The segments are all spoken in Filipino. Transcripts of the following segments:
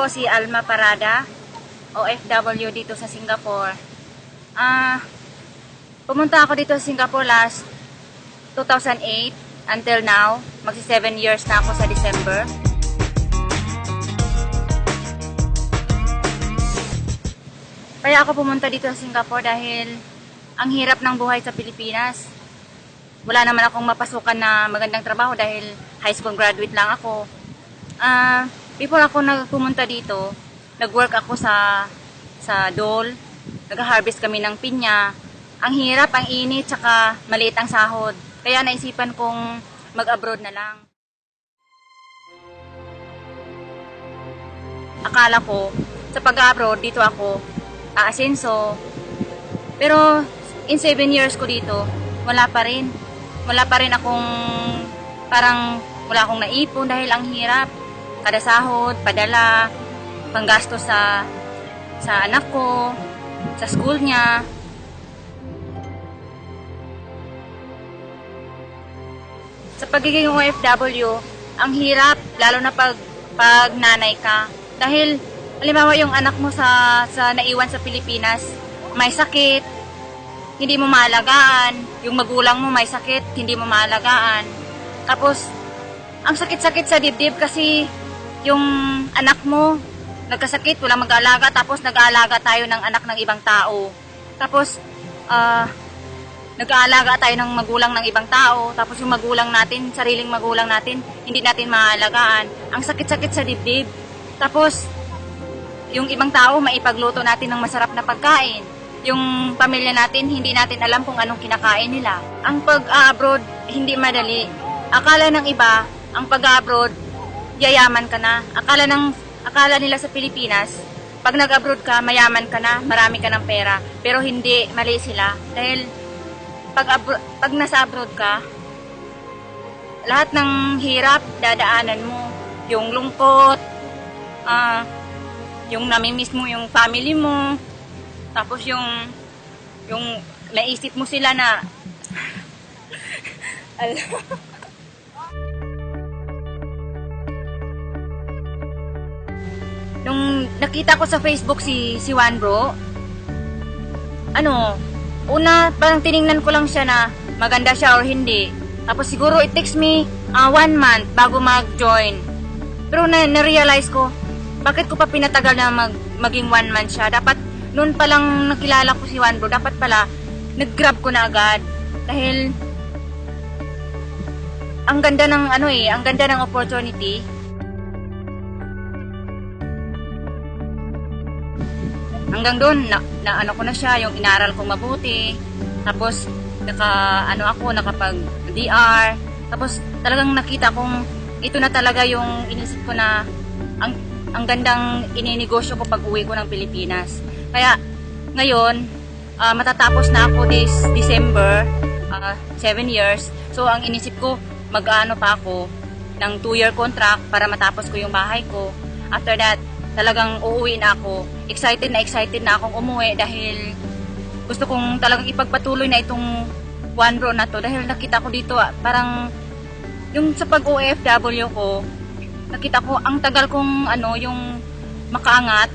po si Alma Parada, OFW dito sa Singapore. Pumunta ako dito sa Singapore last 2008 until now. Magsi 7 years na ako sa December. Kaya ako pumunta dito sa Singapore dahil ang hirap ng buhay sa Pilipinas. Wala naman akong mapasukan na magandang trabaho dahil high school graduate lang ako. Before ako pumunta dito, nag-work ako sa Dole. Nag-harvest kami ng pinya. Ang hirap, ang init, tsaka maliit ang sahod. Kaya naisipan kong mag-abroad na lang. Akala ko, sa pag-abroad, dito ako aasenso. Pero, in 7 years ko dito, wala pa rin. Wala pa rin akong, parang wala akong naipon dahil ang hirap. Kada sahod, padala, panggasto sa anak ko, sa school niya. Sa pagiging OFW, ang hirap, lalo na pag nanay ka. Dahil, halimbawa yung anak mo sa naiwan sa Pilipinas, may sakit, hindi mo maalagaan. Yung magulang mo may sakit, hindi mo maalagaan. Tapos, ang sakit-sakit sa dibdib kasi yung anak mo, nagkasakit, walang mag-aalaga, tapos nag-aalaga tayo ng anak ng ibang tao. Tapos, nag-aalaga tayo ng magulang ng ibang tao, tapos yung magulang natin, sariling magulang natin, hindi natin maalagaan. Ang sakit-sakit sa dibdib. Tapos, yung ibang tao, maipagluto natin ng masarap na pagkain. Yung pamilya natin, hindi natin alam kung anong kinakain nila. Ang pag-abroad, hindi madali. Akala ng iba, ang pag-abroad, yayaman ka na. Akala nila sa Pilipinas, pag nag-abroad ka, mayaman ka na, marami ka ng pera. Pero hindi, mali sila. Dahil pag nasa abroad ka, lahat ng hirap, dadaanan mo. Yung lungkot, yung namimiss mo yung family mo, tapos yung naisip mo sila na nung nakita ko sa Facebook si Juan Bro, una parang tiningnan ko lang siya na maganda siya or hindi. Tapos siguro it takes me 1 month bago mag-join. Pero na-realize ko, bakit ko pa pinatagal na maging 1 month siya? Dapat noon pa lang nakilala ko si Juan Bro, dapat pala nag-grab ko na agad. Dahil ang ganda ng ang ganda ng opportunity. Hanggang doon, na ko na siya, yung inaral kong mabuti. Tapos, nakapag-DR. Tapos, talagang nakita kong ito na talaga yung inisip ko na ang gandang ininegosyo ko pag uwi ko ng Pilipinas. Kaya, ngayon, matatapos na ako this December, 7 years. So, ang inisip ko, mag-ano pa ako ng 2-year contract para matapos ko yung bahay ko. After that, talagang uuwi na ako. Excited na akong umuwi dahil gusto kong talagang ipagpatuloy na itong Juan Bro na to. Dahil nakita ko dito, parang yung sa pag-OFW ko, nakita ko ang tagal kong yung makaangat.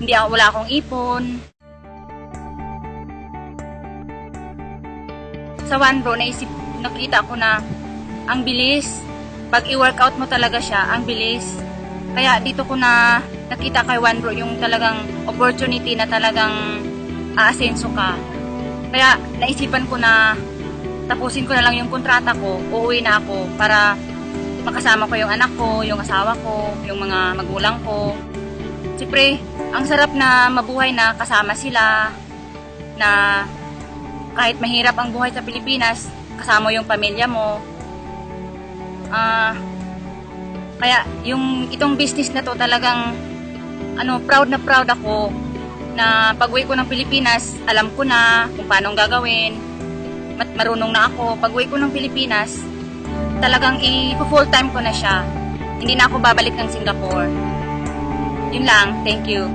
Wala akong ipon. Sa Juan Bro, nakita ko na ang bilis. Pag i-workout mo talaga siya, ang bilis. Kaya dito ko na nakita kay Juan Bro yung talagang opportunity na talagang aasenso ka. Kaya naisipan ko na tapusin ko na lang yung kontrata ko, uuwi na ako para makasama ko yung anak ko, yung asawa ko, yung mga magulang ko. Siyempre, ang sarap na mabuhay na kasama sila, na kahit mahirap ang buhay sa Pilipinas, kasama yung pamilya mo. Kaya itong business na to talagang proud na proud ako na pag-uwi ko ng Pilipinas, alam ko na kung paano gagawin. Marunong na ako. Pag-uwi ko ng Pilipinas, talagang i-full time ko na siya. Hindi na ako babalik ng Singapore. Yun lang. Thank you.